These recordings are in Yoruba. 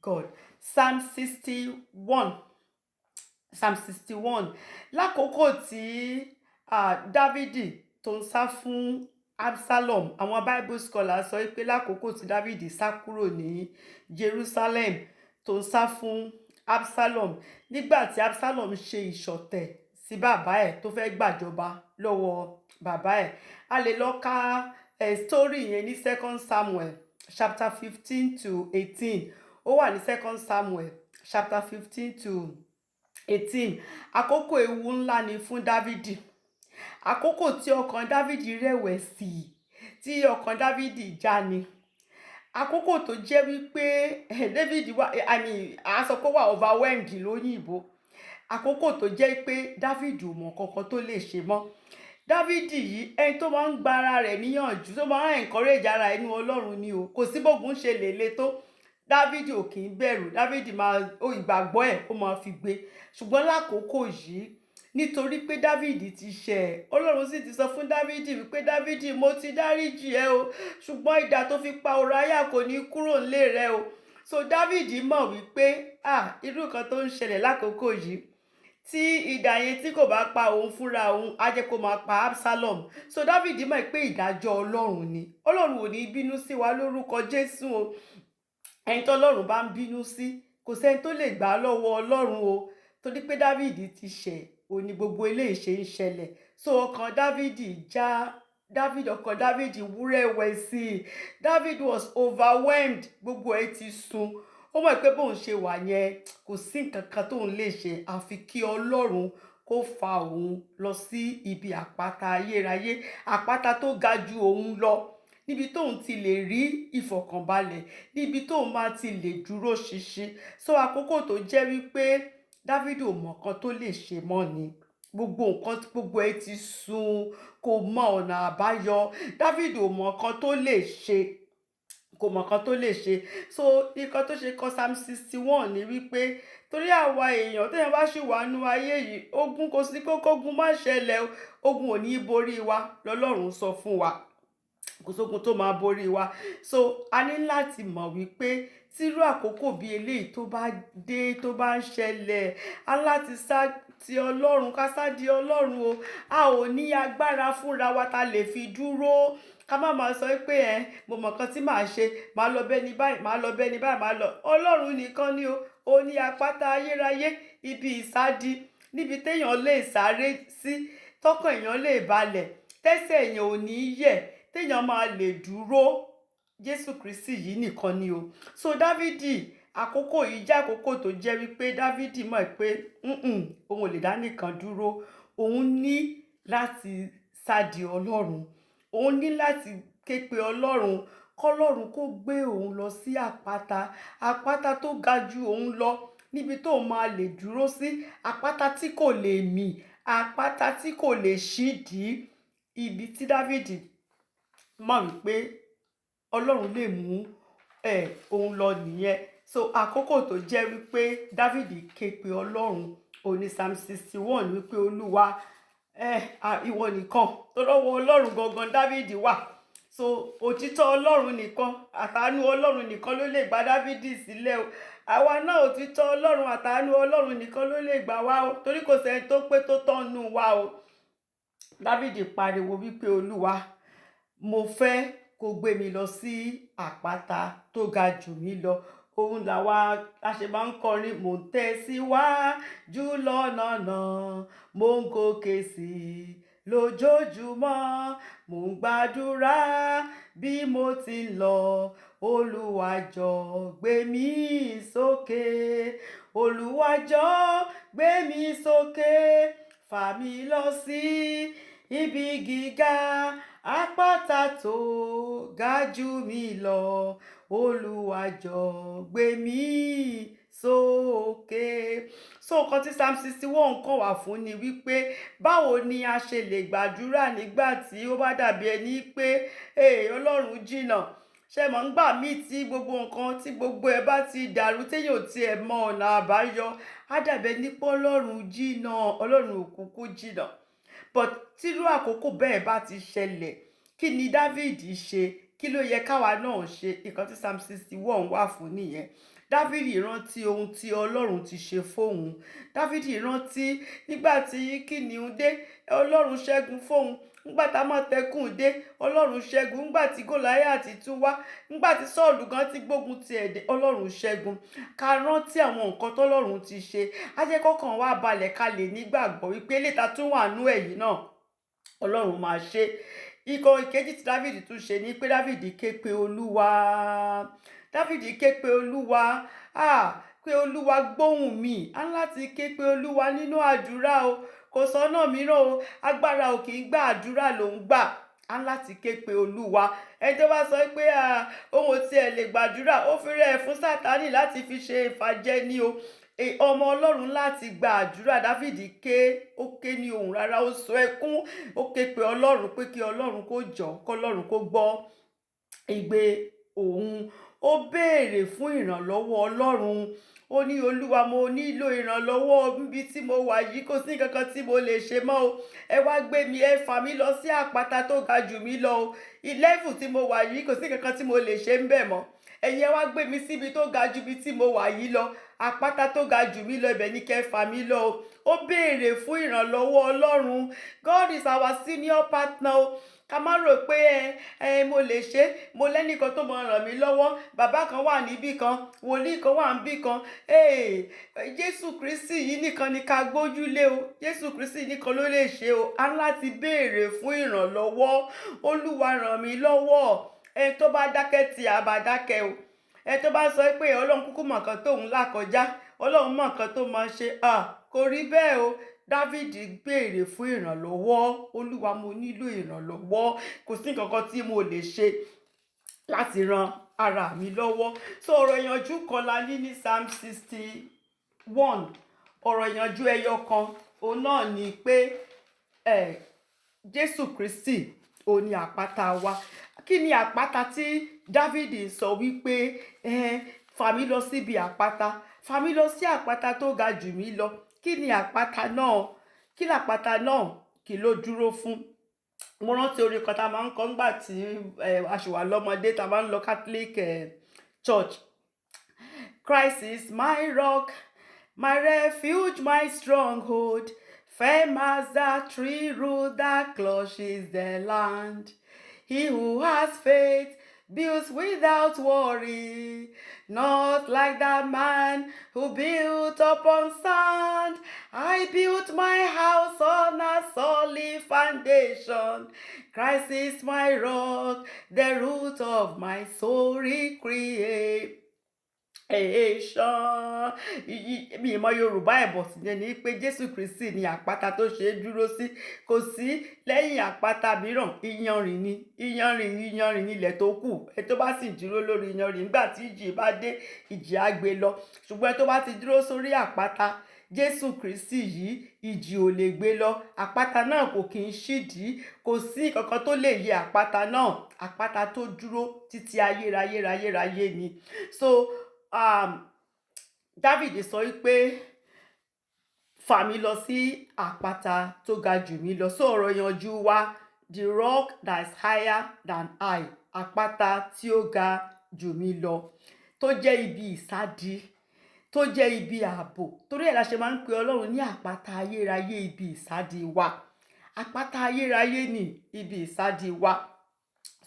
God. Psalm 61. Psalm 61. Lákòókò tí Dávidi tó ń sá fún Absalom, àwọn Bible scholars sọ pé lákòókò tí Dávidi sá kúrò ní Jerusalem tó ń sá fún Absalom, nígbà tí Absalom ṣe ìṣọ̀tẹ̀ sí bàbá ẹ̀ tó fẹ́ gbàjọba lọ́wọ́ bàbá ẹ̀, a lè lọ ka story yẹn ní 2 Samuel chapter 15 to 18. Ó wà ní 2 Samuel chapter 15 to 18. Àkókò ewu ńlá ni fún Dávidi. Àkókò tí ọkàn Dávidi rẹ̀wẹ̀sì, tí ọkàn Dávidi já ni. Àkókò tó jẹ́ wípé David wà, a sọ pé wà overwhelmed lóyìnbó. Àkókò tó jẹ́ pé Dávidi ò mọ̀ kankan tó lè ṣe mọ́. Dávidi yìí, ẹni tó máa ń gba ara rẹ̀ níyànjú, tó máa ń encourage ara inú Ọlọ́run ni o. Kò sí bógun ṣe lè le tó. Dávidi ò kì í bẹ̀rù. Dávidi ìgbàgbọ́ ẹ̀ ó máa fi gbé. Ṣùgbọ́n lákòókò yìí, nítorí pé Dávidi ti ṣẹ̀, Ọlọ́run sì ti sọ fún Dávidi wípé Dávidi, mo ti dáríjì ẹ́ o, ṣùgbọ́n idà tó fi pa Ùráyà kò ní kúrò nílé rẹ o. So Dávidi mọ̀ wípé irú nǹkan tó ń ṣẹlẹ̀ lákòókò yìí, tí idà yẹn tí kò bá pa òun fúnra òun, á jẹ́ kó máa pa Absalom. So Dávidi mọ̀ pé ìdájọ́ Ọlọ́run ni. Ọlọ́run ò ní bínú sí wa lórúkọ Jésù o. Ẹni tó Ọlọ́run bá ń bínú sí, kò sẹ́ni tó lè gbà á lọ́wọ́ Ọlọ́run o. Torí pé Dávidi ti ṣẹ̀, òní gbogbo eléyìí ṣe ń ṣẹlẹ̀. So ọkàn Dávidi já, ọkàn Dávidi wúrẹ̀wẹ̀sì. David was overwhelmed. Gbogbo ẹ̀ ti sun. Ó mọ̀ pé bóun ṣe wà yẹn, kò sí nǹkan kan tóun lè ṣe àfi kí Ọlọ́run kó fa òun lọ sí ibi àpáta ayérayé, àpáta tó ga ju òun lọ, níbi tóun ti lè rí ìfọ̀kànbalẹ̀, níbi tóun máa ti lè dúró ṣinṣin. So àkókò tó jẹ́ wípé Dávidi ò mọ̀ kan tó lè ṣe mọ́ ni. Gbogbo nǹkan, gbogbo ẹ̀ ti sun, kò mọ ọ̀nà àbáyọ. Dávidi ò mọ̀ kan tó lè ṣe, kò mọ̀ kan tó lè ṣe. So nǹkan tó ṣe kọ Psalm 61 ni wípé torí àwa èèyàn téèyàn bá ṣì wà nínú ayé yìí, ogun kò sí kókó, ogun má ṣẹlẹ̀ o. Ogun ò ní borí wa, lọ́lọ́run sọ fún wa. Kò sógun tó máa borí wa. So a ní láti mọ̀ wípé tírú àkókò bí eléyìí tó bá dé, tó bá ń ṣẹlẹ̀, a láti sá ti Ọlọ́run, ká sá di Ọlọ́run o. A ò ní agbára fúnra wa ta lè fi dúró. Ká má máa sọ pé mo mọ̀ kan tí màá ṣe, màá lọ bẹ́ni báyìí, màá lọ bẹ́ni báyìí, màá lọ. Ọlọ́run nìkan ni o. Ó ní àpáta ayérayé, ibi ìsádi, níbi téèyàn lè sáré sí, tọ́kàn èèyàn lè balẹ̀, tẹ́sẹ̀ èèyàn ò ní yẹ̀, téèyàn máa lè dúró. Jésù Kristi yìí nìkan ni o. So Dávidi, àkókò yìí jẹ́ àkókò tó jẹ́ wípé Dávidi mọ̀ pé òun ò lè dá nìkan dúró. Òun ní láti sá di Ọlọ́run. Òun ní láti ké pe Ọlọ́run, kọ́lọ́run kó gbé òun lọ sí àpáta, àpáta tó ga ju òun lọ, níbi tó máa lè dúró sí, àpáta tí kò lè mì, àpáta tí kò lè ṣídìí. Ibi tí Dávidi mọ̀ wípé Ọlọ́run lè mú òun lọ nìyẹn. So àkókò tó jẹ́ wípé Dávidi ké pe Ọlọ́run, òní Psalm 61 wípé Olúwa, ìwọ nìkan, tó lọ́wọ́ Ọlọ́run gangan Dávidi wà. So òtítọ́ Ọlọ́run nìkan, àtàánú Ọlọ́run nìkan ló lè gba Dávidi sílẹ̀ o. Àwa náà òtítọ́ Ọlọ́run, àtàánú Ọlọ́run nìkan ló lè gbà wá o, torí kò sẹ́ni tó pé tó tọ́nu wa o. Dávidi pariwo wípé Olúwa, mo fẹ́ kó gbé mi lọ sí àpáta tó ga jù mí lọ. Òun làwa ṣe máa ń kọrin, mò ń tẹ̀síwájú lọ́nà náà, mò ń gòkè sí lójoojúmọ́, mò ń gbàdúrà bí mo ti ń lọ. Olúwa jọ̀ọ́ gbé mi sókè, Olúwa jọ̀ọ́ gbé mi sókè, fà mí lọ sí ibi gíga, àpáta tó ga jù mí lọ. Olúwa jọ̀ọ́ gbé mi sókè. So nǹkan tí Psalm 61 kàn wà fún ni wípé báwo ni a ṣe lè gbàdúrà nígbà tí ó bá dàbí ẹni pé Ọlọ́run jìnnà. Ṣé mọ̀ ń gbà mí tí gbogbo nǹkan, tí gbogbo ẹ̀ bá ti dàrú, téèyàn ò tiẹ̀ mọ ọ̀nà àbáyọ, á dàbí ẹni pé Ọlọ́run jìnnà. Ọlọ́run ò kúkú jìnnà. But tírú àkókò bẹ́ẹ̀ bá ti ṣẹlẹ̀, kí ni Dávidi ṣe? kí ló yẹ káwa náà ṣe? Nǹkan tí Psalm 61 wà fún nìyẹn. Dáfídì rántí ohun tí Ọlọ́run ti ṣe fóun. Dáfídì rántí nígbà tí kìnìún dé, Ọlọ́run ṣẹ́gun fóun. Nígbà tá Àmọ̀tẹ́kùn dé, Ọlọ́run ṣẹ́gun. Nígbà tí Gòláyátì tún wá, nígbà tí Sọ́ọ̀lù gan ti gbógun ti ẹ̀dẹ̀, Ọlọ́run ṣẹ́gun. Ká rántí àwọn nǹkan tọ́lọ́run ti ṣe. Á jẹ́ kọ́kàn wa balẹ̀ ká lè nígbàgbọ́ wípé eléta tún wà nú èyí náà, Ọlọ́run máa ṣe. Ìkan ìkejì tí Dáfídì tún ṣe ni pé Dáfídì ké pe Olúwa. Dáfídì ké pe Olúwa. Pé Olúwa gbóhùn mi. Á láti ké pe Olúwa nínú àdúrà o. Kò sọ́nà mìíràn o. Agbára ò kì í gbà, àdúrà ló ń gbà. Á láti ké pe Olúwa. Ẹni tó bá sọ pé òun ò tiẹ̀ lè gbàdúrà, ó fi rẹ̀ fún Sátánì láti fi ṣe ìfàjẹ ni o. Ọmọ Ọlọ́run láti gba àdúrà. Dáfídì ó ké ní ohùn rárá, ó sọ ẹkún, ó ké pe Ọlọ́run pé kí Ọlọ́run kó jọ̀ọ́, kí Ọlọ́run kó gbọ́ igbe òun. Ó béèrè fún ìrànlọ́wọ́ Ọlọ́run. Ó ní Olúwa, mo nílò ìrànlọ́wọ́ níbi tí mo wà yìí, kò sí nǹkan kan tí mo lè ṣe mọ́ o. Ẹ wá gbé mi, ẹ fà mí lọ sí àpáta tó ga jù mí lọ o. Level tí mo wà yìí, kò sí nǹkan kan tí mo lè ṣe ń bẹ̀ mọ́. Ẹ̀yin ẹ wá gbé mi síbi tó ga jù bí tí mo wà yìí lọ. Àpáta tó ga jù mí lọ, ibẹ̀ ni kẹ́ fà mí lọ o. Ó béèrè fún ìrànlọ́wọ́ Ọlọ́run. God is our senior partner o. Ká má rò pé mo lè ṣe, mo lẹ́nìkan tó máa ràn mí lọ́wọ́. Bàbá kan wà níbí kan, wòlíì kan wà níbí kan. Jésù Kristi yìí nìkan ni ká gbójúlé o. Jésù Kristi nìkan ló lè ṣe o. Á láti béèrè fún ìrànlọ́wọ́. Olúwa ràn mí lọ́wọ́. Ẹni tó bá dákẹ́ tí a bá dákẹ́ o. Ẹni tó bá sọ pé Ọlọ́run kúkú mọ̀ nǹkan tóun là kọjá, Ọlọ́run mọ̀ nǹkan tó máa ṣe, kò rí bẹ́ẹ̀ o. Dáfídì béèrè fún ìrànlọ́wọ́. Olúwa, mo nílò ìrànlọ́wọ́. Kò sí nǹkan kan tí mo lè ṣe láti ran ara mi lọ́wọ́. So ọ̀rọ̀ ìyànjú kan la ní Psalm 61. Ọ̀rọ̀ ìyànjú ẹyọ kan òun náà ni pé Jésù Kristi òun ni àpáta wa. Kí ni àpáta tí Dáfídì sọ wípé fà mí lọ síbi àpáta, fà mí lọ sí àpáta tó ga jù mí lọ? Kí ni àpáta náà? Kí làpáta náà kí ló dúró fún? Mo rántí orin kan tá máa ń kọ nígbà tí a ṣì wà lọ́mọdé, tá máa ń lọ Catholic church. Christ is my rock, my refuge, my stronghold, firm as the tree root that clutches the land. He who has faith builds without worry, not like that man who built upon sand. I built my house on a solid foundation. Christ is my rock, the root of my soul recreation. Mi mọ Yorùbá ẹ̀bọ̀ sí yẹn ni pé Jésù Kristi ni àpáta tó ṣe é dúró sí. Kò sí lẹ́yìn àpáta mìíràn, iyanrìn ni. Iyanrìn ni ilẹ̀ tó kù. Ẹ tó bá sì dúró lórí iyanrìn, nígbà tí ìjì bá dé, ìjì á gbé lọ. Ṣùgbọ́n ẹ tó bá ti dúró sórí àpáta Jésù Kristi yìí, ìjì ò lè gbé lọ. Àpáta náà kò kì í ṣídìí. Kò sí kankan tó lè yẹ àpáta náà. Àpáta tó dúró títí ayérayé ni. So Dáfídì sọ wípé fà mí lọ sí àpáta tó ga jù mí lọ. So ọ̀rọ̀ ìyànjú wa, the rock that is higher than I. Àpáta tí ó ga jù mí lọ, tó jẹ́ ibi ìsádi, tó jẹ́ ibi ààbò. Torí ẹ̀ la ṣe máa ń pe Ọlọ́run ní àpáta ayérayé, ibi ìsádi wa. Àpáta ayérayé ni ibi ìsádi wa.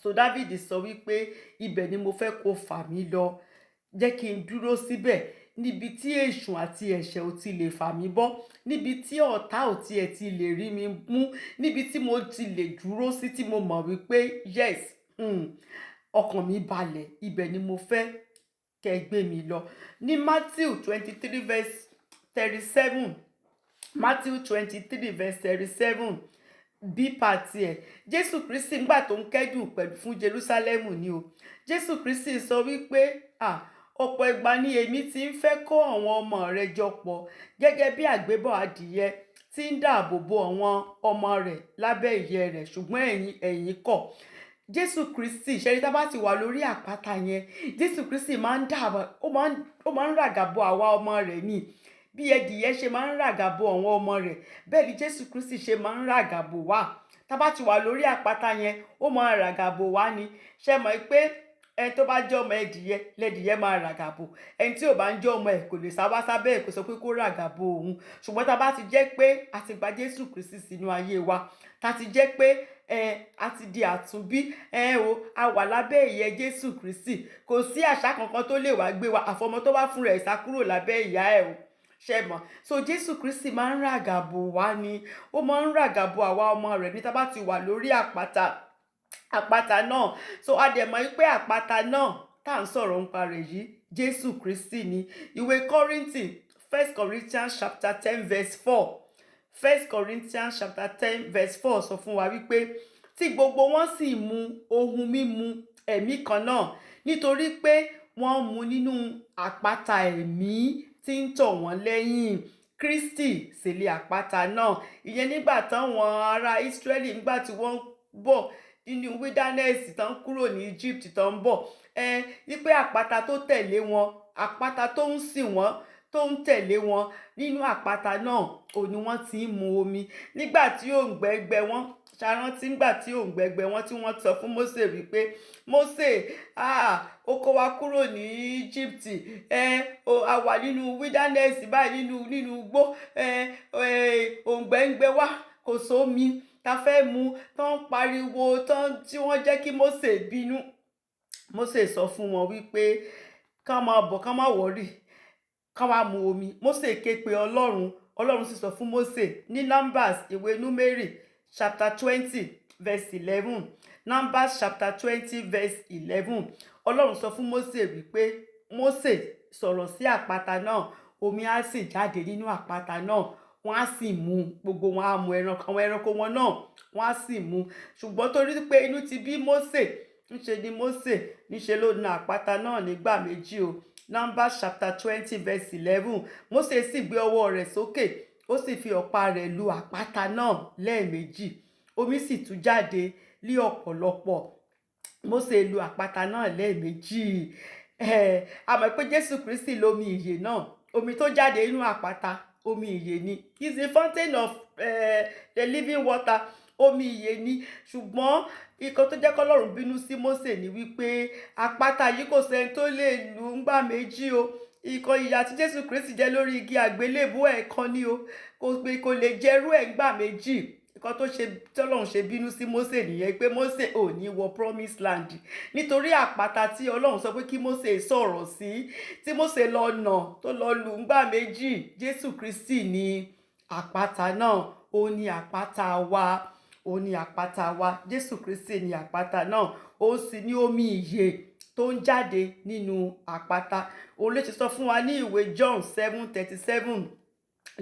So Dáfídì sọ wípé ibẹ̀ ni mo fẹ́ kó fà mí lọ. Jẹ́ kí n dúró síbẹ̀, níbi tí èṣù àti ẹ̀ṣẹ̀ ò ti lè fà mí bọ́, níbi tí ọ̀tá ò tiẹ̀ ti lè rí mi mú, níbi tí mo ti lè dúró sí, tí mo mọ̀ wípé yes, ọkàn mi balẹ̀, ibẹ̀ ni mo fẹ́ kẹ́ gbé mi lọ. Ní Matthew 23 verse 37, Matthew 23 verse 37, bí pàtì ẹ̀, Jésù Kristi nígbà tó ń kẹ́dùn pẹ̀lú fún Jerúsálẹ́mù ni o. Jésù Kristi sọ wípé ọ̀pọ̀ ìgbà ni èmi ti ń fẹ́ kó àwọn ọmọ rẹ̀ jọ pọ̀ gẹ́gẹ́ bí àgbébọ̀ adìyẹ tí ń dáàbò bo àwọn ọmọ rẹ̀ lábẹ́ ìyẹ́ rẹ̀, ṣùgbọ́n ẹ̀yin kọ̀. Jésù Kristi, ṣẹ́rí tá bá ti wà lórí àpáta yẹn, Jésù Kristi máa ń ràgàbọ̀ àwa ọmọ rẹ̀ ni. Bí ẹdìyẹ ṣe máa ń ràgàbọ̀ àwọn ọmọ rẹ̀, bẹ́ẹ̀ ni Jésù Kristi ṣe máa ń ràgàbọ̀ wá. tá bá ti wà lórí àpáta yẹn ó máa ràgàbò wá ni. Ṣé mọ̀ pé ẹni tó bá jẹ́ ọmọ ẹdìyẹ lẹ́dìyẹ máa ràgàbò, ẹni tí ò bá ń jẹ́ ọmọ ẹ̀ kò lè sá wá sábẹ́ ẹ̀ kó sọ pé kó ràgàbò òun. Ṣùgbọ́n tá bá ti jẹ́ pé a ti gba Jésù Kristi sínú ayé wa, tá ti jẹ́ pé a ti di àtúnbí, a wà lábẹ́ ìyẹ́ Jésù Kristi, kò sí àṣà kankan tó lè wá gbé wa àfọmọ tó bá fún rẹ̀ sá kúrò lábẹ́ ìyá ẹ̀ o. Ṣé mọ̀? So Jésù Kristi máa ń ràgàbò wá ni, ó máa ń ràgàbò àwa ọmọ rẹ̀ ní tá bá ti wà lórí àpáta náà. So a dẹ̀ mọ̀ pé àpáta náà tá à ń sọ̀rọ̀ nípa rẹ̀ yìí Jésù Kristi ni. Ìwé Kọ́ríńtì 1 Corinthians chapter 10 verse 4, 1 Corinthians chapter 10 verse 4 sọ fún wa wípé tí gbogbo wọn sì mu ohun mímu ẹ̀mí kan náà nítorí pé wọ́n mu nínú àpáta ẹ̀mí tí ń tọ̀ wọ́n lẹ́yìn. Kristi sì lé àpáta náà. Ìyẹn nígbà táwọn ará Ísírẹ́lì nígbà tí wọ́n bọ̀ nínú wilderness tán kúrò ní Egypt tán bọ̀, wípé àpáta tó tẹ̀lé wọn, àpáta tó ń sìn wọ́n, tó ń tẹ̀lé wọn, nínú àpáta náà ò ní wọ́n ti ń mu omi. Nígbà tí òǹgbẹ gbẹ wọ́n, ṣàrántí nígbà tí òǹgbẹ gbẹ wọ́n tí wọ́n sọ fún Mósè wípé Mósè, ó kó wa kúrò ní Egypt, a wà nínú wilderness báyìí, nínú igbó, òǹgbẹ ń gbẹ wá, kò sómi ta fẹ́ mu, tán pariwo tí wọ́n jẹ́ kí Mósè bínú. Mósè sọ fún wọn wípé ká máa bọ̀, ká má wọ̀rì, ká wá mu omi. Mósè ké pe Ọlọ́run, Ọlọ́run sì sọ fún Mósè ní Numbers, ìwé Númérì chapter 20 verse 11, Numbers chapter 20 verse 11. Ọlọ́run sọ fún Mósè wípé Mósè sọ̀rọ̀ sí àpáta náà, omi á sì jáde nínú àpáta náà, wọ́n á sì mu, gbogbo wọn á mu àwọn ẹranko wọn náà wọ́n á sì mu. Ṣùgbọ́n torí pé inú ti bí Mósè, ńṣe ni Mósè níṣe ló na àpáta náà nígbà méjì o. Numbers chapter 20 verse 11. Mósè sì gbé ọwọ́ rẹ̀ sókè, ó sì fi ọ̀pá rẹ̀ lu àpáta náà lẹ́ẹ̀méjì, omi sì tú jáde ní ọ̀pọ̀lọpọ̀. Mósè lu àpáta náà lẹ́ẹ̀méjì. A mọ̀ pé Jésù Kristi lomi ìyè náà, omi tó jáde nínú àpáta omi ìyè ni. He is the fountain of the living water, omi ìyè ni. Ṣùgbọ́n nǹkan tó jẹ́ kí Ọlọ́run bínú sí Mósè ni wípé àpáta yìí kò sẹ́ni tó lè lù ńgbà méjì o. Ìyà tí Jésù Kristi jẹ lórí igi àgbélébùú ẹ̀kan ni o, kò lè jẹrú ẹ̀ ńgbà méjì. Nǹkan tí Ọlọ́run ṣe bínú sí Mósè nìyẹn, pé Mósè ò ní wọ promised land nítorí àpáta tí Ọlọ́run sọ pé kí Mósè sọ̀rọ̀ sí, tí Mósè lọ nà tó lọ lù ńgbà méjì. Jésù Kristi ni àpáta náà, ó ní àpáta wa, ó ní àpáta wa. Jésù Kristi ni àpáta náà, ó sì ní omi ìyè tó ń jáde nínú àpáta. Òun ló ti sọ fún wa ní ìwé John 7:37,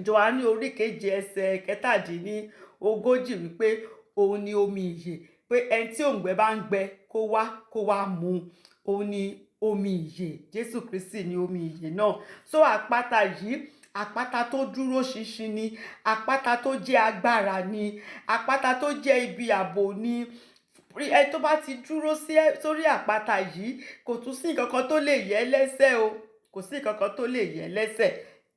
Jòhánù orí keje ẹsẹ̀ 17 wípé òun ni omi ìyè, pé ẹni tí òǹgbẹ bá ń gbẹ kó wá mu, òun ni omi ìyè. Jésù Kristi ni omi ìyè náà. So àpáta yìí, àpáta tó dúró ṣinṣin ni, àpáta tó jẹ́ agbára ni, àpáta tó jẹ́ ibi ààbò ni. Ẹni tó bá ti dúró sórí àpáta yìí kò tún sí nǹkan kan tó lè yẹ̀ lẹ́sẹ̀ o, kò sí nǹkan kan tó lè yẹ̀ lẹ́sẹ̀.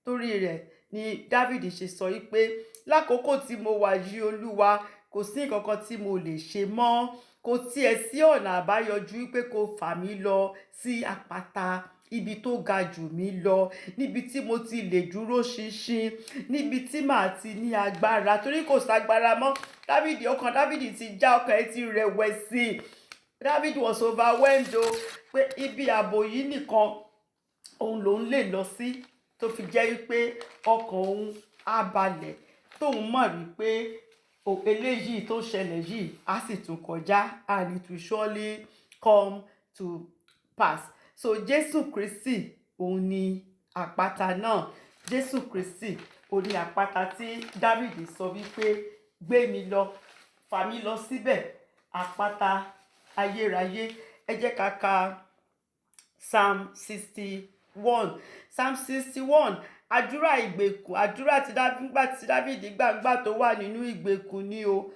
Torí rẹ̀ ni Dáfídì ṣe sọ wípé lákòókò tí mo wà yìí Olúwa, kò sí nǹkan kan tí mo lè ṣe mọ́, kò tiẹ̀ sí ọ̀nà àbáyọ ju wípé kó fà mí lọ sí àpáta ibi tó ga jù mí lọ, níbi tí mo ti lè dúró ṣinṣin, níbi tí màá ti ní agbára, torí kò ságbára mọ́. Ọkàn Dáfídì ti já, ọkàn ẹ̀ ti rẹ̀wẹ̀sì. David was overwhelmed o, pé ibi ààbò yìí nìkan òun lòun lè lọ sí, tó fi jẹ́ wípé ọkàn òun á balẹ̀, tóun mọ̀ wípé eléyìí tó ṣẹlẹ̀ yìí á sì tún kọjá, and it will surely come to pass. So Jésù Kristi òun ni àpáta náà. Jésù Kristi òun ni àpáta tí Dáfídì sọ wípé gbé mi lọ, fà mí lọ síbẹ̀, àpáta ayérayé. Ẹ jẹ́ ká ka Psalm 61. Psalm 61, àdúrà ìgbèkùn, àdúrà tí Dáfídì gbà tó wà nínú ìgbèkùn ni o.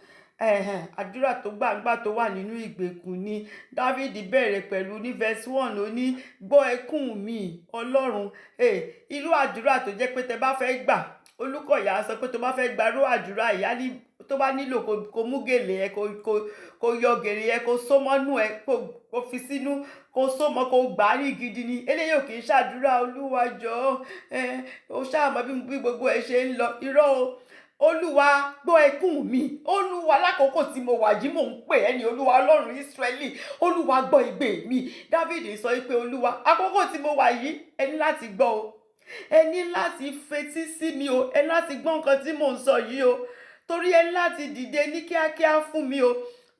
Àdúrà tó gbà tó wà nínú ìgbèkùn ni. Dáfídì bẹ̀rẹ̀ pẹ̀lú ní verse 1, ó ní gbọ́ ẹkún mi Ọlọ́run. Irú àdúrà tó jẹ́ pé tẹ bá fẹ́ gbà, Olúkọ̀yà sọ pé tó bá fẹ́ gbàrú àdúrà ìyá ní tó bá nílò kó mú gèlè ẹ kó yọ gèlè ẹ kó so mọ́nú ẹ kó fi sínú kó so mọ́ kó gbà á ní gidi ni. Eléyìí ò kì í ṣàdúrà Olúwa jọ̀ọ́ ó ṣàmọ́ bí gbogbo ẹ ṣe ń lọ. Irọ́ o. Olúwa gbọ́ ẹkún mi. Olúwa lákòókò tí mo wà yìí mò ń pè ẹ́ ní Olúwa Ọlọ́run Ísírẹ́lì. Olúwa gbọ́ igbe mi. Dáfídì sọ pé Olúwa àkókò tí mo wà yìí ẹ ní láti gbọ́ o. Ẹ ní láti fetí sí mi o. Ẹ ní láti gbọ́ nǹkan tí mò ń sọ yìí o. Torí ẹ ní láti dìde ní kíákíá fún mi o.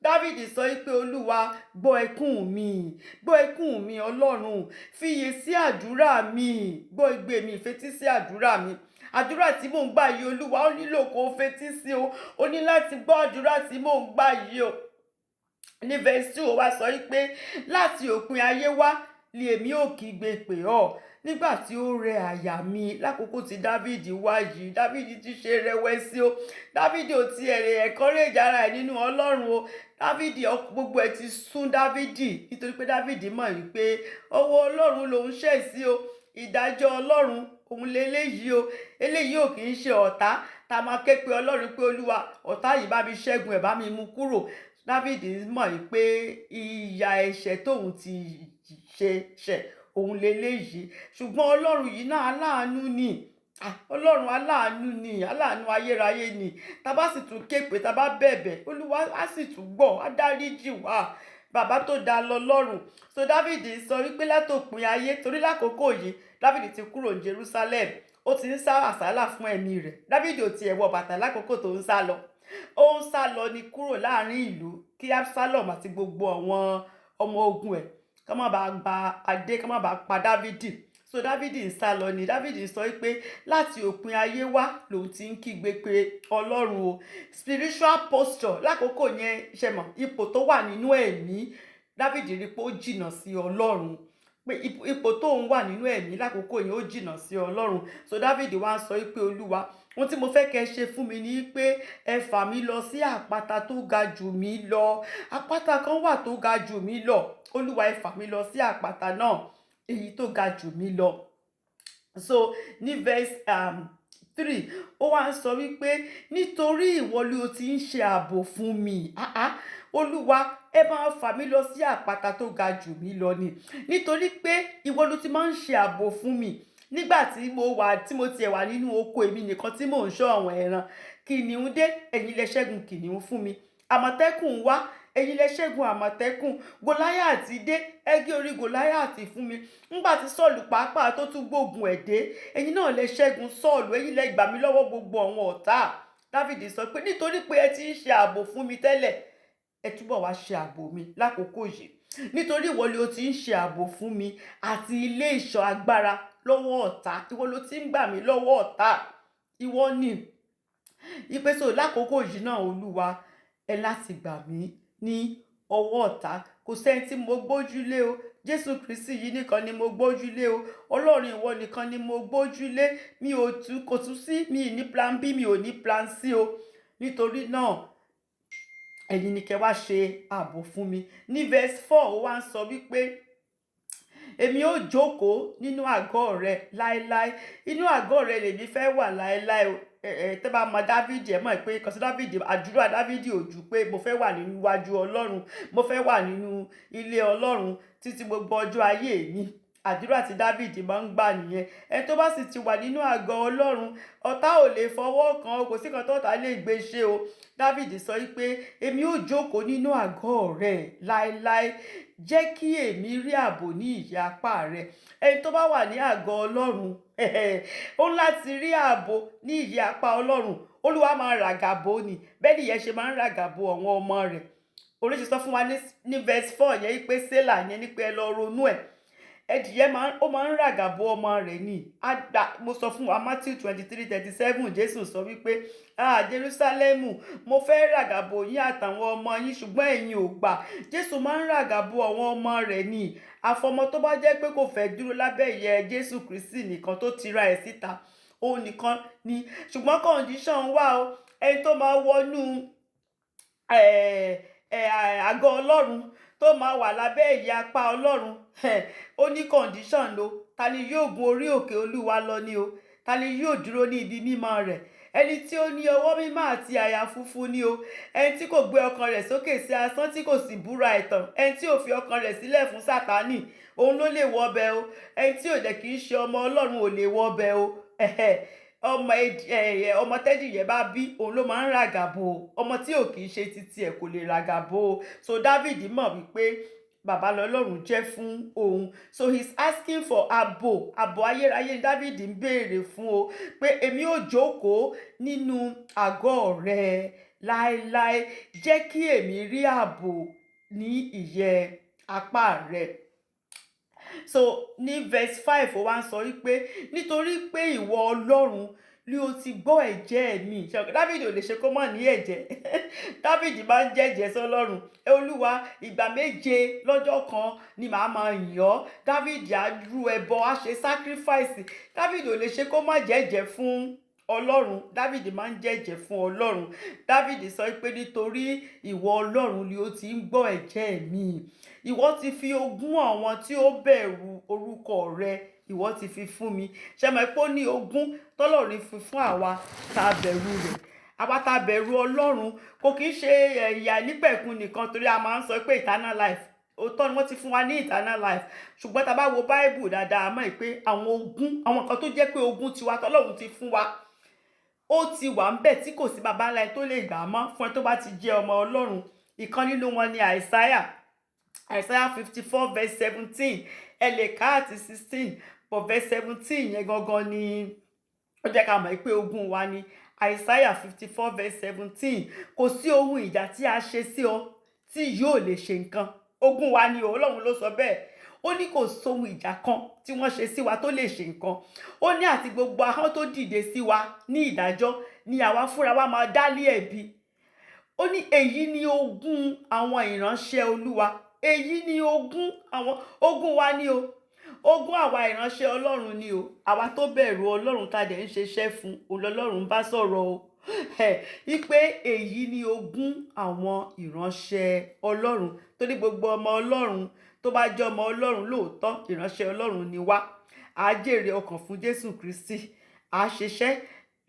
Dáfídì sọ pé Olúwa gbọ́ ẹkún mi. Gbọ́ ẹkún mi Ọlọ́run. Fiyè sí àdúrà mi. Gbọ́ igbe mi, fetí sí àdúrà mi. Àdúrà tí mò ń gbà yìí Olúwa ó nílò kó fetí sí o. Ó ní láti gbọ́ àdúrà tí mò ń gbà yìí o. Ní verse 2 ó wá sọ pé láti òpin ayé wá ni èmi ò kígbe pè ọ́ nígbà tí ó rẹ àyà mi. Lákòókò tí Dáfídì wá yìí, Dáfídì ti ṣe rẹ̀wẹ̀sì o. Dáfídì ò ti encourage ara ẹ̀ nínú Ọlọ́run o. Dáfídì gbogbo ẹ̀ ti sún Dáfídì nítorí pé Dáfídì mọ̀ wípé ọwọ́ Ọlọ́run lòun ṣẹ̀ sí o. Ìdájọ́ Ọlọ́run òun leléyìí o. Eléyìí ò kì í ṣe ọ̀tá tá máa ké pe Ọlọ́run pé Olúwa ọ̀tá yìí bá mi ṣẹ́gun ẹ̀ bá mi mú kúrò. Dáfídì mọ̀ wípé ìyà ẹ̀ṣẹ̀ tóun ti ṣẹ̀ òun leléyìí. Ṣùgbọ́n Ọlọ́run yìí náà aláàánú ni. Ọlọ́run aláàánú ni, aláàánú ayérayé ni. Tá bá sì tún ké pé tá bá bẹ̀bẹ̀ Olúwa á sì tún gbọ́, á dáríjì wá. Bàbá tó dá lọ́lọ́run. So Dáfídì sọ wípé látòpin ayé torí lákòókò yìí Dáfídì ti kúrò ní Jerusalem. Ó ti ń sá àsálà fún ẹ̀mí rẹ̀. Dáfídì ò tiẹ̀ wọ bàtà lákòókò tó ń sá lọ. Ó ń sá lọ ní kúrò láàrin ìlú kí Absalom àti gbogbo àwọn ọmọ ogun ẹ̀ kán má bàa gba adé, kán má bàa pa Dáfídì. So Dáfídì ń sá lọ ni. Dáfídì sọ pé láti òpin ayé wá lòun ti ń kígbe pé Ọlọ́run o. Spiritual posture lákòókò yẹn ṣe mọ̀ ipò tó wà nínú ẹ̀mí. Dáfídì rí pé ó jìnnà sí Ọlọ́run. Pé ipò tó ń wà nínú ẹ̀mí lákòókò yẹn ó jìnnà sí Ọlọ́run. So Dáfídì wá ń sọ pé Olúwa ohun tí mo fẹ́ kẹ́ ṣe fún mi ni pé ẹ fà mí lọ sí àpáta tó ga jù mí lọ. Àpáta kan wà tó ga jù mí lọ. Olúwa ẹ fà mí lọ sí àpáta náà èyí tó ga jù mí lọ. So ní verse 3 ó wá ń sọ wípé nítorí ìwọ ni o ti ń ṣe ààbò fún mi. Olúwa ẹ máa fà mí lọ sí àpáta tó ga jù mí lọ ni. Nítorí pé ìwọ ló ti máa ń ṣe ààbò fún mi. Nígbà tí mo tiẹ̀ wà nínú oko èmi nìkan tí mò ń ṣọ́ àwọn ẹran. Kìnìún dé ẹ̀yin lẹ ṣẹ́gun kìnìún fún mi. Àmọ̀tẹ́kùn wá ẹ̀yin lẹ ṣẹ́gun àmọ̀tẹ́kùn. Gòláyátì dé ẹ gé orí Gòláyátì fún mi. Nígbà tí Sọ́ọ̀lù pàápàá tó tún gbógun ẹ̀ dé ẹ̀yin náà lẹ ṣẹ́gun Sọ́ọ̀lù. Ẹ̀yin lẹ gbà mí lọ́wọ́ gbogbo àwọn ọ̀tá. Dáfídì sọ pé nítorí pé ẹ ti ń ṣe ààbò fún mi tẹ́lẹ̀ ẹ túbọ̀ wá ṣe ààbò mi lákòókò yìí. Nítorí ìwọ ni o ti ń ṣe ààbò fún mi àti ilé ìṣọ́ agbára lọ́wọ́ ọ̀tá. Ìwọ ló ti ń gbà mí lọ́wọ́ ọ̀tá. Ìwọ ni. Ìpèsè lákòókò yìí náà Olúwa ẹ láti gbà mí ní ọwọ́ ọ̀tá. Kò sẹ́ni tí mo gbójúlé o. Jésù Kristi yìí nìkan ni mo gbójúlé o. Ọlọ́run ìwọ nìkan ni mo gbójúlé. Mi ò kò tún sí mi ní plan B mi ò ní plan C o. Nítorí náà ẹ̀yin ni kẹ́ wá ṣe ààbò fún mi. Ní verse 4 ó wá ń sọ wípé èmi ó jókòó nínú àgọ́ rẹ láéláé. Inú àgọ́ rẹ lèmi fẹ́ wà láéláé o. Tẹ́ bá mọ Dáfídì ẹ mọ̀ pé kọsí Dáfídì àdúrà Dáfídì ò jù pé mo fẹ́ wà nínú iwájú Ọlọ́run. Mo fẹ́ wà nínú ilé Ọlọ́run títí gbogbo ọjọ́ ayé mi. Àdúrà tí Dáfídì máa ń gbà nìyẹn. Ẹni tó bá sì ti wà nínú àgọ́ Ọlọ́run ọ̀tá ò lè fọwọ́ kàn, kò sí kan tó ọ̀tá lè gbé ṣe o. Dáfídì sọ wípé èmi ó jókòó nínú àgọ́ rẹ láéláé. Jẹ́ kí èmi rí ààbò ní ìyẹ́ apá rẹ. Ẹni tó bá wà ní àgọ́ Ọlọ́run ó láti rí ààbò ní ìyẹ́ apá Ọlọ́run. Olúwa máa ràgàbò ni. Bẹ́ẹ̀ ni ìyẹn ṣe máa ń ràgàbò àwọn ọmọ rẹ̀. Oríṣi sọ fún wa ní verse 4 yẹn wípé Sélà yẹn ní pé ẹ lọ ronú ẹ̀. Ẹdìyẹ ó máa ń ràgàbò ọmọ rẹ̀ ni. Mo sọ fún wa Matthew 23:37 Jésù sọ wípé Jerúsálẹ́mù mo fẹ́ ràgàbò yín àtàwọn ọmọ yín ṣùgbọ́n ẹ̀yin ò gbà. Jésù máa ń ràgàbò àwọn ọmọ rẹ̀ ni. Àfọmọ tó bá jẹ́ pé kò fẹ́ dúró lábẹ́ ìyẹ́ Jésù Kristi nìkan tó tira ẹ̀ síta òun nìkan ni. Ṣùgbọ́n condition wà o. Ẹni tó máa wọnú àgọ́ Ọlọ́run tó máa wà lábẹ́ ìyẹ́ apá Ọlọ́run ó ní condition lo. Ta ni yóò gun orí òkè Olúwa lọ ni o. Ta ni yóò dúró ní ibi mímọ́ rẹ̀. ẹni tí ó ní ọwọ́ mímọ́ àti àyà funfun ni o, ẹni tí kò gbé ọkàn rẹ̀ sókè sí asán tí kò sì búra ẹ̀tàn, ẹni tí ò fi ọkàn rẹ̀ sílẹ̀ fún Sátánì, òun ló lè wọbẹ̀ o, ẹni tí ò dẹ̀ kì í ṣe ọmọ Ọlọ́run ò lè wọbẹ̀ o. Ọmọ tẹ́dìyẹ bá bí òun ló máa ń ràgàbò o, ọmọ tí ò kì í ṣe titi ẹ̀ kò lè ràgàbò o. So David mọ̀ wípé bàbá lọ́lọ́run jẹ́ fún òun, so he's asking for ààbò ayérayé. David ń béèrè fún o pé èmi ò jókòó nínú àgọ́ rẹ láéláé, jẹ́ kí èmi rí ààbò ní ìyẹ́ apá rẹ. So ní verse 5 ó wá ń sọ wípé nítorí pé ìwọ Ọlọ́run ni o ti gbọ́ ẹ̀jẹ́ mi. David ò lè ṣe kó mọ̀ ní ẹ̀jẹ̀. David máa ń jẹ́jẹ́ sọ́lọ́run. Olúwa, ìgbà 7 lọ́jọ́ kan ni màá máa yìn ọ́. David á rú ẹbọ, á ṣe sacrifice. David ò lè ṣe kó má jẹ́jẹ́ fún Ọlọ́run. David máa ń jẹ́jẹ́ fún Ọlọ́run. David sọ pé nítorí ìwọ Ọlọ́run ni o ti ń gbọ́ ẹ̀jẹ́ mi. Ìwọ ti fi ogún àwọn tí ó bẹ̀rù orúkọ rẹ, ìwọ ti fi fún mi. Ṣé mọ̀ pé ó ní ogún tọ́lọ́run fi fún àwa tá bẹ̀rù rẹ̀. Àwa tá bẹ̀rù Ọlọ́run kò kì í ṣe ìyà nípẹ̀kun nìkan, torí a máa ń sọ pé eternal life. Òótọ́ ni wọ́n ti fún wa ní eternal life. Ṣùgbọ́n tá a bá wo Bible dáadáa, a mọ̀ pé àwọn ogún, àwọn kan tó jẹ́ pé ogún tiwa tọ́lọ́run ti fún wa, ó ti wà ń bẹ̀ tí kò sí baba ńlá tó lè gbà mọ́ fún ẹ tó bá ti jẹ́ ọmọ Ọlọ́run. Ìkan nínú wọn ni Isaiah 54 verse 17. Ẹ lè ká àti 16, but verse 17 yẹn gangan ni ó jẹ́ ká mọ̀ pé ogún wa ni. Isaiah 54 verse 17. Kò sí ohun ìjà tí a ṣe sí ọ tí yóò lè ṣe nǹkan. Ogún wa ni o, Ọlọ́run ló sọ bẹ́ẹ̀. Ó ní kò sóhun ìjà kan tí wọ́n ṣe sí wa tó lè ṣe nǹkan. Ó ní àti gbogbo ahọ́n tó dìde sí wa ní ìdájọ́ ni àwa fúnra wa máa dá lé ẹ̀bi. Ó ní èyí ni ogún àwọn ìránṣẹ́ Olúwa. Èyí ni ogún wa ni o. Ogún àwa ìránṣẹ́ Ọlọ́run ni o. Àwa tó bẹ̀rù Ọlọ́run tá dẹ̀ ń ṣiṣẹ́ fún, Ọlọ́run bá sọ̀rọ̀ o. Wípé èyí ni ogún àwọn ìránṣẹ́ Ọlọ́run. Torí gbogbo ọmọ Ọlọ́run tó bá jẹ́ ọmọ Ọlọ́run lóòótọ́, ìránṣẹ́ Ọlọ́run ni wá. A jèrè ọkàn fún Jésù Kristi. A ṣiṣẹ́,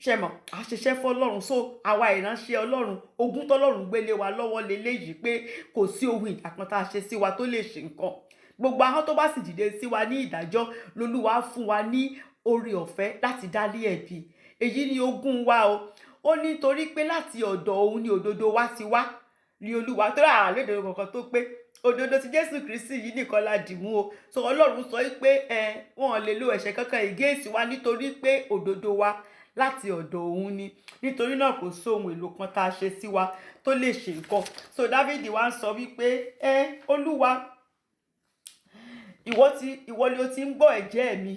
ṣẹmọ̀, a ṣiṣẹ́ fún Ọlọ́run. So àwa ìránṣẹ́ Ọlọ́run, ogún tọ́lọ́run gbélé wa lọ́wọ́ leléyìí pé kò sí ohun ìjà kan tá a ṣe sí wa tó lè ṣe nǹkan. Gbogbo ahọ́n tó bá sì dìde sí wa ní ìdájọ́ lolúwa fún wa ní oore ọ̀fẹ́ láti dá lé ẹ̀bi. Èyí ni ogún wa o. Ó ní torí pé láti ọ̀dọ̀ òun ni òdodo wa ti wá ní Olúwa. Tó rà lédè kankan tó pé òdodo ti Jésù Kristi yìí nìkan la dìmú o. So Ọlọ́run sọ pé wọn lè lo ẹ̀ṣẹ̀ kankan against wa nítorí pé òdodo wa láti ọ̀dọ̀ òun ni. Nítorí náà kò sí ohun èlò kan tá a ṣe sí wa tó lè ṣe nǹkan. So David wá ń sọ wípé Olúwa, ìwọ ni o ti ń gbọ́ ẹ̀jẹ́ mi.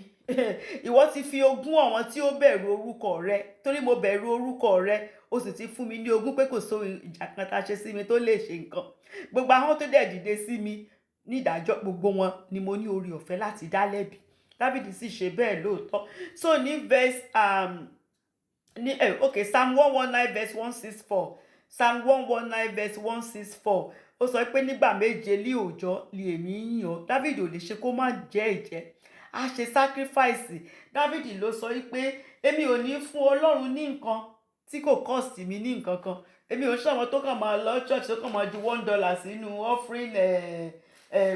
Ìwọ ti fi ogún àwọn tí ó bẹ̀rù orúkọ rẹ, torí mo bẹ̀rù orúkọ rẹ, o sì ti fún mi ní ogún pé kò sí ohun ìjà kan tá a ṣe sí mi tó lè ṣe nǹkan. Gbogbo ahọ́n tó dẹ̀ dìde sí mi ní ìdájọ́, gbogbo wọn ni mo ní oore ọ̀fẹ́ láti dá lẹ́bi. David sì ṣe bẹ́ẹ̀ lóòótọ́. So ní verse Psalm 119 verse 164. Psalm 119 verse 164. Ó sọ pé nígbà 7 ní òòjọ́ ni èmi yìn ọ́. David ò lè ṣe kó má jẹ́ ẹ̀jẹ́. A ṣe sacrifice. David ló sọ wípé èmi ò ní fún Ọlọ́run ní nǹkan tí kò cost mi ní nǹkan kan. Èmi ò ṣe àwọn tó kàn máa lọ church tó kàn máa ju $1 sínú offering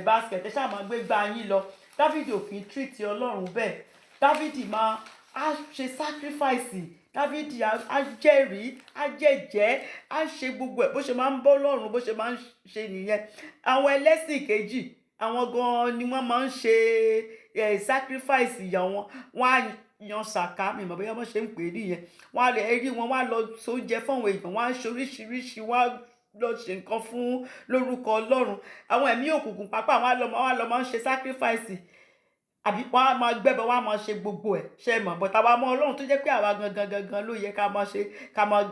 basket. Ẹ ṣáà máa gbé gbá yín lọ. David ò kì í treat Ọlọ́run bẹ́ẹ̀. David máa ṣe sacrifice. David á jẹ́rìí, á jẹ́jẹ́, á ṣe gbogbo ẹ̀ bó ṣe máa ń bọ́ Ọlọ́run, bó ṣe máa ń ṣe nìyẹn. Àwọn ẹlẹ́sìn kejì, àwọn gan ni wọ́n máa ń ṣe sacrifice ìyà wọn. Wọ́n á yan sàká, mi mọ̀ bóyá wọ́n ṣe ń pè é nìyẹn. Wọ́n á lè rí wọn, wọ́n á lọ sóúnjẹ fún àwọn èèyàn, wọ́n á ṣe oríṣiríṣi, wọ́n á lọ ṣe nǹkan fún lórúkọ Ọlọ́run. Àwọn ẹ̀mí òkùnkùn pàápàá wọ́n á lọ máa ń ṣe sacrifice. Àbí wọ́n á máa gbẹ́bọ, wọ́n á máa ṣe gbogbo ẹ̀. Ṣe mọ̀, but àwa ọmọ Ọlọ́run tó jẹ́ pé àwa gangan ló yẹ ká máa ṣe, ká máa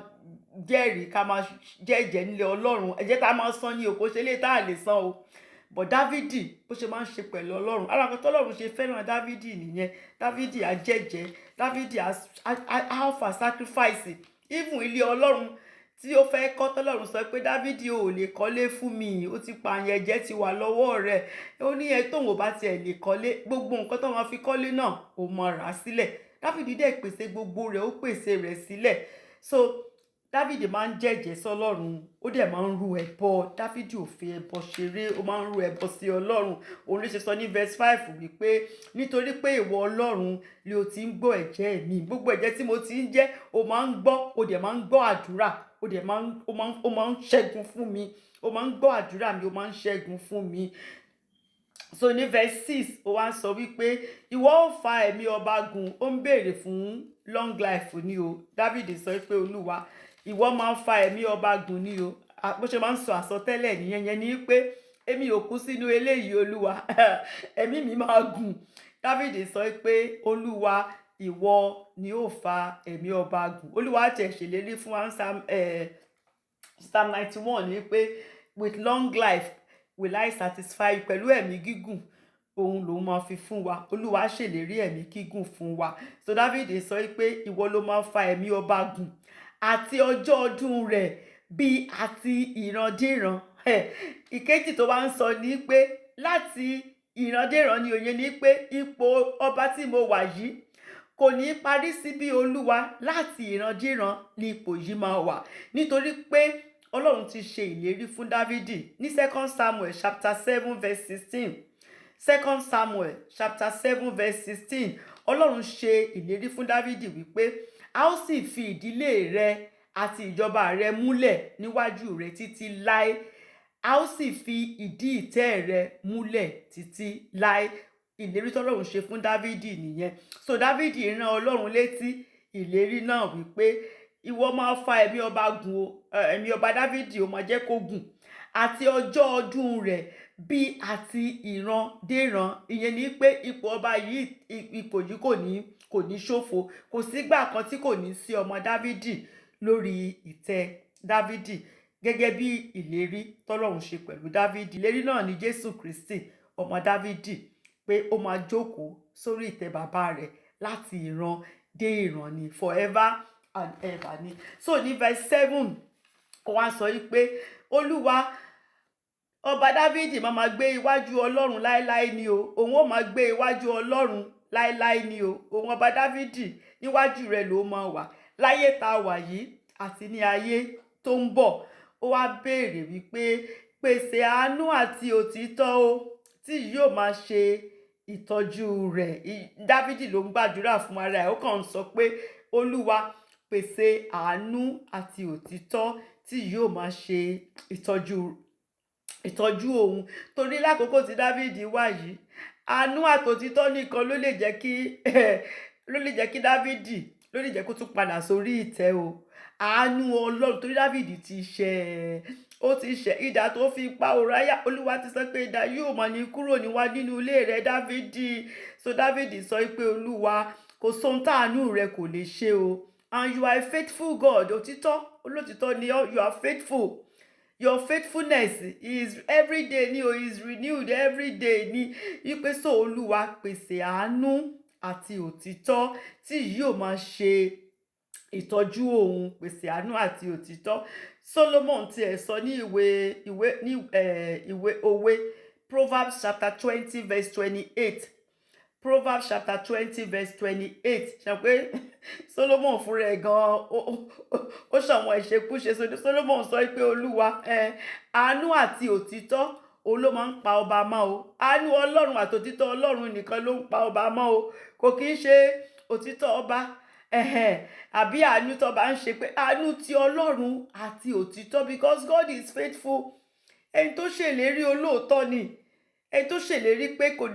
jẹ́rìí, ká máa jẹ́jẹ́ nílé Ọlọ́run. Ẹ̀jẹ̀ tá a máa san ní òkò ṣe lè tá a lè san o. But David bó ṣe máa ń ṣe pẹ̀lú Ọlọ́run, ara kan tọ́lọ́run ṣe fẹ́ràn David nìyẹn. David á jẹ́jẹ́, David á offer sacrifice. Even ilé Ọlọ́run tí ó fẹ́ kọ́, tọ́lọ́run sọ pé David ò lè kọ́lé fún mi, ó ti pààyàn, ẹ̀jẹ̀ ti wà lọ́wọ́ rẹ̀. Ó ní tóun ò bá tiẹ̀ lè kọ́lé, gbogbo nǹkan tó máa fi kọ́lé náà ó máa rà sílẹ̀. David dẹ̀ pèsè gbogbo rẹ̀, ó pèsè rẹ̀ sílẹ̀. so Dáfídì máa ń jẹ́jẹ́ sọ́lọ́run, ó dẹ̀ máa ń rú ẹbọ. Dáfídì ò fi ẹbọ ṣeré, ó máa ń rú ẹbọ sí Ọlọ́run. Òun ló ṣe sọ ní verse 5 wípé nítorí pé ìwọ Ọlọ́run ni o ti ń gbọ́ ẹ̀jẹ́ mi, gbogbo ẹ̀jẹ́ tí mo ti ń jẹ́ o máa ń gbọ́, o dẹ̀ máa ń gbọ́ àdúrà, o dẹ̀ máa ń ó máa ń ṣẹ́gun fún mi, o máa ń gbọ́ àdúrà mi, o máa ń ṣẹ́gun fún mi. So ní verse 6 ó wá ń sọ wípé ìwọ ó fa ẹ̀mí ọba gùn, ó ń béèrè fún long life ni o. Dáfídì sọ pé Olúwa ìwọ máa ń fa ẹ̀mí ọba gùn ni o. Bó ṣe máa ń sọ àsọtẹ́lẹ̀ nìyẹn, yẹn ni pé èmi ò kú sínú eléyìí Olúwa, ẹ̀mí mi máa gùn. Dáfídì sọ pé Olúwa ìwọ ni ó fa ẹ̀mí ọba gùn. Olúwa tẹ̀ ṣèlérí fún wa Psalm 91 ni pé with long life will I satisfy you, pẹ̀lú ẹ̀mí gígùn òun lòun máa fi fún wa. Olúwa ṣèlérí ẹ̀mí gígùn fún wa. So Dáfídì sọ pé ìwọ ló máa fa ẹ̀mí ọba gùn àti ọjọ́ ọdún rẹ̀ bí àti ìrandíran. Ìkejì tó bá ń sọ ni pé láti ìrandíran ni òye ni pé ipò ọba tí mo wà yìí kò ní parí sí bí Olúwa, láti ìrandíran ni ipò yìí máa wà. Nítorí pé Ọlọ́run ti ṣe ìlérí fún Dáfídì ní 2 Samuel chapter 7 verse 16. 2 Samuel chapter 7 verse 16. Ọlọ́run ṣe ìlérí fún Dáfídì wípé a ó sì fi ìdílé rẹ àti ìjọba rẹ múlẹ̀ níwájú rẹ títí láé. A ó sì fi ìdí ìtẹ́ rẹ múlẹ̀ títí láé. Ìlérí tọ́lọ́run ṣe fún Dáfídì nìyẹn. So Dáfídì rán Ọlọ́run létí ìlérí náà wípé ìwọ máa fa ẹ̀mí ọba gùn o, ẹ̀mí ọba Dáfídì ó máa jẹ́ kó gùn àti ọjọ́ ọdún rẹ̀ bí àti ìran déran. Ìyẹn ni pé ipò ọba yìí, ipò yìí kò ní ṣòfò, kò sígbà kan tí kò ní sí ọmọ Dáfídì lórí ìtẹ́ Dáfídì, gẹ́gẹ́ bí ìlérí tọ́lọ́run ṣe pẹ̀lú Dáfídì. Ìlérí náà ni Jésù Kristi ọmọ Dáfídì, pé ó máa jókòó sórí ìtẹ́ bàbá rẹ̀ láti ìran dé ìran ni, forever and ever ni. So ní verse 7 ó wá sọ pé Olúwa ọba Dáfídì máa gbé iwájú Ọlọ́run láéláé ni o, òun ó máa gbé iwájú Ọlọ́run láéláé ni o. Òun ọba Dáfídì níwájú rẹ̀ ló máa wà láyé tá a wà yìí àti ní ayé tó ń bọ̀. Ó wá béèrè wípé pèsè àánú àti òtítọ́ o tí yóò máa ṣe ìtọ́jú rẹ̀. Dáfídì ló ń gbàdúrà fún ara ẹ̀, ó kàn ń sọ pé Olúwa pèsè àánú àti òtítọ́ tí yóò máa ṣe ìtọ́jú òun. Torí lákòókò tí Dáfídì wà yìí, àánú àtòtítọ́ nìkan ló lè jẹ́ kí Dáfídì ló lè jẹ́ kó tún padà sórí ìtẹ́ o. Àánú Ọlọ́run, torí Dáfídì ti ṣẹ̀, ó ti ṣẹ̀. Idà tó fi pa Ùráyà, Olúwa ti sọ pé idà yóò máa ní kúrò nínú ilé rẹ̀ Dáfídì. So Dáfídì sọ pé Olúwa kò sóhun táàánú rẹ̀ kò lè ṣe o. And you are a faithful God. Òtítọ́, olótìtọ́ ni you are faithful. Your faithfulness is every day ni o, is renewed every day ni. Wípé so Olúwa pèsè àánú àti òtítọ́ tí yóò máa ṣe ìtọ́jú òun, pèsè àánú àti òtítọ́. Solomon ti ẹ̀ sọ ní ìwé òwe, Proverbs chapter 20 verse 28. Proverbs chapter 20 verse 28. Ṣé pé Solomon fúnra ẹ̀ gan-an ó ṣàwọn ìṣekúṣe. Solomon sọ pé Olúwa àánú àti òtítọ́ òun ló máa ń pa ọba mọ́ o. Àánú Ọlọ́run àti òtítọ́ Ọlọ́run nìkan ló ń pa ọba mọ́ o. Kò kí ń ṣe òtítọ́ ọba àbí àánú tó bá ń ṣe, pé àánú ti Ọlọ́run àti òtítọ́, because God is faithful. Ẹni tó ṣèlérí olóòótọ́ ni, ẹni tó ṣèlérí pé kò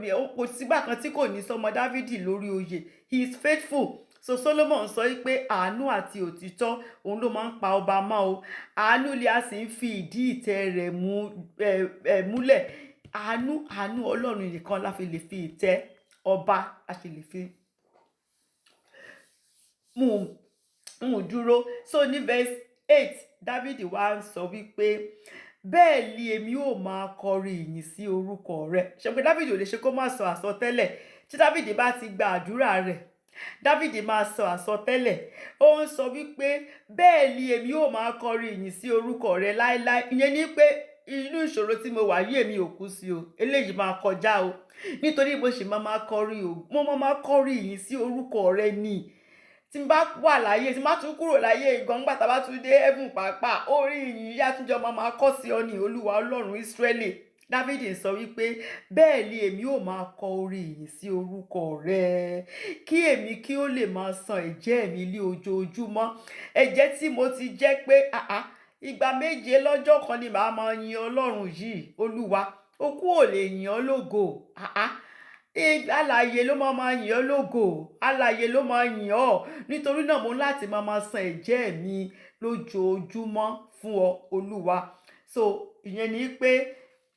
sígbà kan tí kò ní sọmọ Dáfídì lórí oyè. He is faithful. So Solomon sọ pé àánú àti òtítọ́ òun ló máa ń pa ọba mọ́ o. Àánú lè a sì ń fi ìdí ìtẹ́ rẹ̀ múlẹ̀. Àánú Ọlọ́run nìkan la fi lè fi ìtẹ́ ọba, a sì lè fi mú dúró. So ní verse 8 Dáfídì wá ń sọ wípé bẹ́ẹ̀ ni èmi ò máa kọrin ìyìn sí orúkọ rẹ. Ṣé pé Dáfídì ò lè ṣe kó má sọ àsọtẹ́lẹ̀. Tí Dáfídì bá ti gba àdúrà rẹ̀, Dáfídì máa sọ àsọtẹ́lẹ̀. Ó ń sọ wípé bẹ́ẹ̀ ni èmi ò máa kọrin ìyìn sí orúkọ rẹ láéláé. Ìyẹn ni pé inú ìṣòro tí mo wà yìí èmi ò kú sí o, eléyìí máa kọjá o. Nítorí mo sì máa kọrin ìyìn sí orúkọ rẹ ni tí n bá wà láyé tí n bá tún kúrò láyé ìgbọ̀ngbà tá a bá tún dé heaven pàápàá orí ìyìn yá túnjọ máa kọ́ sí ọ ní Olúwa Ọlọ́run Ísírẹ́lì. Dávidi sọ wípé bẹ́ẹ̀ ni èmi ò máa kọ orin ìyìn sí orúkọ rẹ kí èmi kí ó lè máa san ẹ̀jẹ́ mi ní ojoojúmọ́, ẹ̀jẹ́ tí mo ti jẹ́ pé ìgbà méje lọ́jọ́ kan ni màá máa yin Ọlọ́run yìí. Olúwa okú ò lè yìn ọ́ lógo, alààyè ló máa yìn ọ́ lógo, alààyè ló máa yìn ọ́. Nítorí náà mo láti máa san ẹ̀jẹ́ mi lójoojúmọ́ fún ọ Olúwa. So ìyẹn ni pé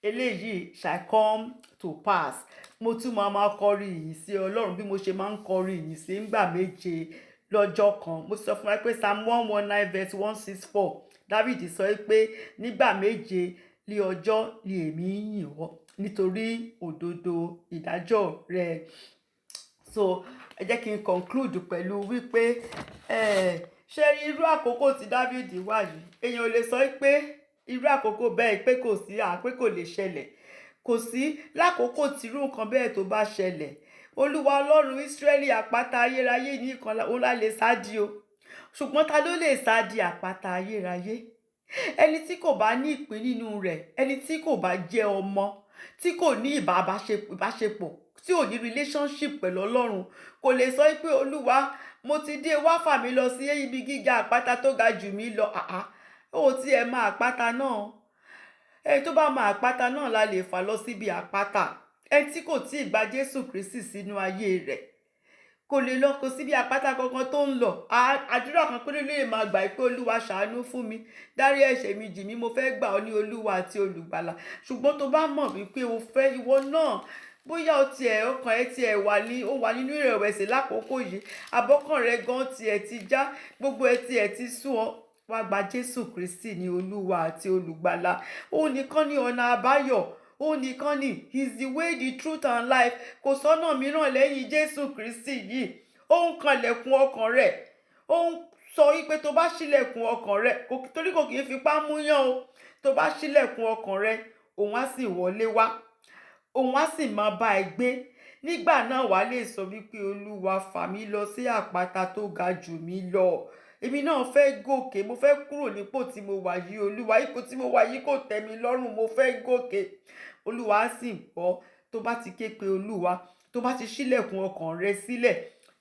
eléyìí shall come to pass. Mo tún máa kọrin ìyìn sí Ọlọ́run bí mo ṣe máa ń kọrin ìyìn sí nígbà méje lọ́jọ́ kan. Mo sọ fún wa pé Psalm 119 verse 164 David sọ pé nígbà méje ní ọjọ́ ni èmi yìn ọ́ nítorí òdodo ìdájọ́ rẹ. So ẹ jẹ́ kí n conclude pẹ̀lú wípé ṣé irú àkókò tí David wà yìí èèyàn ò lè sọ pé irú àkókò bẹ́ẹ̀ pé kò sí pé kò lè ṣẹlẹ̀. Kò sí lákòókò tí irú nǹkan bẹ́ẹ̀ tó bá ṣẹlẹ̀. Olúwa Ọlọ́run Ísírẹ́lì àpáta ayérayé nìkan òun la lè sádi o. Ṣùgbọ́n ta ló lè sádi àpáta ayérayé? Ẹni tí kò bá ní ìpín nínú rẹ̀, ẹni tí kò bá jẹ́ ọmọ, tí kò ní ìbáṣepọ̀, tí ò ní relationship pẹ̀lú Ọlọ́run, kò lè sọ pé Olúwa mo ti dé wá fà mí lọ sí ibi gíga àpáta tó ga jù mí lọ. Ó ti ẹ̀ máa àpáta náà. Ẹni tó bá máa àpáta náà la lè fà lọ síbi àpáta. Ẹni tí kò tí ì gba Jésù Kristi sínú ayé rẹ̀ kò lè lọ kó síbi àpáta kankan tó ń lọ. Àdúrà kan péré ló lè máa gbà pé Olúwa ṣàánú fún mi, dárí ẹ̀ṣẹ̀ mi jì mí, mo fẹ́ gbà ọ́ ní Olúwa àti olùgbàlà. Ṣùgbọ́n tó bá mọ̀ wípé o fẹ́ ìwọ náà bóyá ọkàn ẹ tiẹ̀ wà nínú ìrẹ̀wẹ̀sì lákòókò yìí, àbọ́kàn rẹ gan tiẹ̀ ti já, gbogbo ẹ tiẹ̀ ti sú ọ, wá gba Jésù Kristi ní Olúwa àti olùgbàlà. Òun nìkan ni ọ̀nà àbáyọ. Òun nìkan ni is the way, the truth and life. Kò sọ́nà mìíràn lẹ́yìn Jésù Kristi yìí. Ó ń kanlẹ̀kùn ọkàn rẹ̀. Ó ń sọ wípé tó bá ṣílẹ̀kùn ọkàn rẹ̀, torí kò kì í fipá múyàn o. Tó bá ṣílẹ̀kùn ọkàn rẹ̀, òun á sì wọlé wá. Òun á sì máa bá ẹ gbé. Nígbà náà wàá lè sọ wípé Olúwa fà mí lọ sí àpáta tó ga jù mí lọ. Èmi náà fẹ́ gòkè, mo fẹ́ kúrò nípò tí mo wà yìí Olúwa. Ipò tí mo wà yìí kò tẹ́ mi lọ́rùn, mo fẹ́ gòkè. Olúwa á sì gbọ́ tó bá ti ké pe Olúwa, tó bá ti ṣílẹ̀kùn ọkàn rẹ sílẹ̀.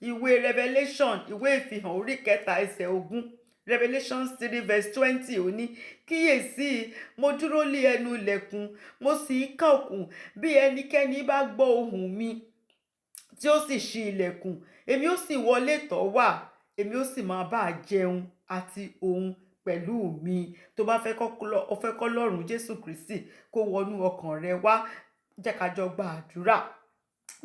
Ìwé Revelation, ìwé ìfihàn orí 3 ẹsẹ̀ 20. Revelation 3 verse 20 ó ní kíyèsí mo dúró lé ẹnu ilẹ̀kùn, mo sì ń kànkùn, bí ẹnikẹ́ni bá gbọ́ ohùn mi tí ó sì ṣí ilẹ̀kùn, èmi ó sì wọlé tọ̀ wá, èmi ó sì máa bá a jẹun àti òun pẹ̀lú mi. Tó bá fẹ́ kọ́ lọ́run Jésù Kristi kó wọnú ọkàn rẹ wá, jẹ́ ká jọ gba àdúrà.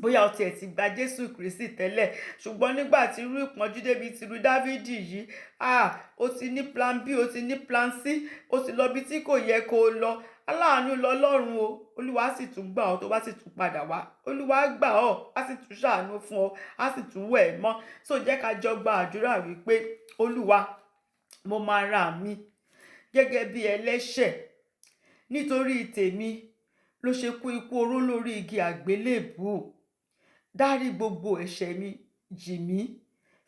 Bóyá o tiẹ̀ ti gba Jésù Kristi tẹ́lẹ̀, ṣùgbọ́n nígbà tí irú ìpọ́njú débi ti irú Dávidi yìí, o ti ní plan B, o ti ní plan C, o ti lọ bí tí kò yẹ kó lọ. Aláàánú lọ́lọ́run o. Olúwa sì tún gbà ọ́ tó bá sì tún padà wá. Olúwa gbà ọ́, á sì tún ṣàánú fún ọ, á sì tún wẹ̀ ẹ́ mọ́. So jẹ́ ká jọ gba àdúrà wípé Olúwa mo máa ra mi gẹ́gẹ́ bí ẹlẹ́ṣẹ̀. Nítorí tèmi ló ṣe kú ikú oró lórí igi àgbélébùú. Dárí gbogbo ẹ̀ṣẹ̀ mi jì mí,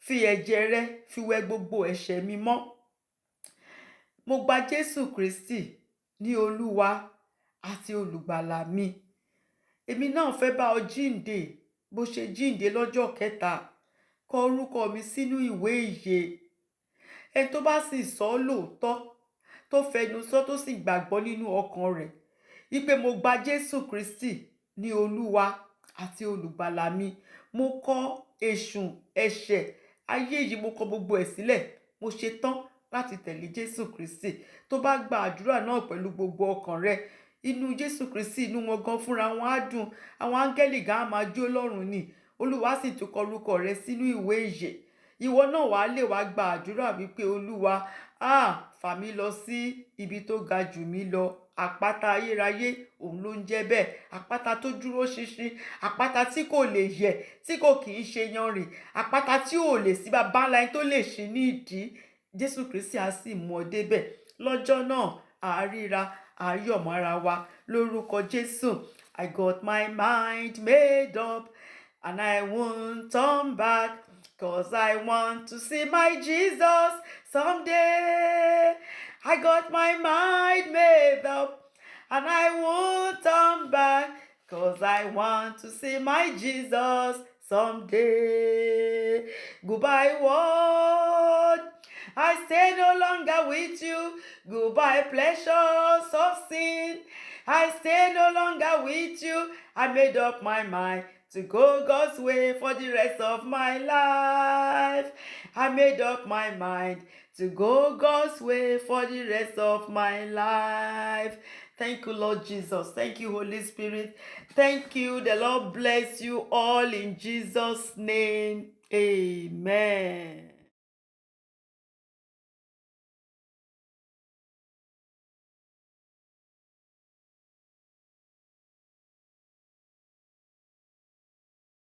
fi ẹ̀jẹ̀ rẹ fi wẹ gbogbo ẹ̀ṣẹ̀ mi mọ́. Mo gba Jésù Kristi ní Olúwa àti olùgbàlà mi. Èmi náà fẹ́ bá ọ jíǹde bó ṣe jíǹde lọ́jọ́ kẹta. Kọ orúkọ mi sínú ìwé ìyè. Ẹni tó bá sì sọ lóòótọ́, tó fẹnu sọ tó sì gbàgbọ́ nínú ọkàn rẹ̀ wípé mo gba Jésù Kristi ní Olúwa àti olùgbàlà mi, mo kọ̀ èṣù ẹ̀ṣẹ̀ ayé yìí, mo kọ̀ gbogbo ẹ̀ sílẹ̀, mo ṣe tán láti tẹ̀lé Jésù Kristi. Tó bá gba àdúrà náà pẹ̀lú gbogbo ọkàn rẹ, inú Jésù Kristi inú wọn gan fúnra wọn á dùn, àwọn áńgẹ́lì gan á máa jó lọ́run ni. Olúwa sì tún kọ orúkọ rẹ sínú ìwé ìyè. Ìwọ náà wàá lè wá gba àdúrà wípé Olúwa fà mí lọ sí ibi tó ga jù mí lọ. Àpáta ayérayé òun ló ń jẹ́ bẹ́ẹ̀. Àpáta tó dúró ṣinṣin, àpáta tí kò lè yẹ̀, tí kò kì í ṣe yanrìn, àpáta tí ò lè sí baba ńlá tó lè ṣí ní ìdí. Jésù Kristi á sì mú ọ débẹ̀. Lọ́jọ́ náà àríra ayọ̀ mọ́ra wa lórúkọ Jésù. I got my mind made up and I won't turn back. 'cause I want to see my Jesus someday. I got my mind made up, and I won't turn back, 'cause I want to see my Jesus someday. Goodbye, world. I stay no longer with you. Goodbye, pleasures of sin. I stay no longer with you. I made up my mind to go God's way for the rest of my life. I made up my mind to go God's way for the rest of my life. Thank you, Lord Jesus. Thank you, Holy Spirit. Thank you. The Lord bless you all in Jesus' name. Amen.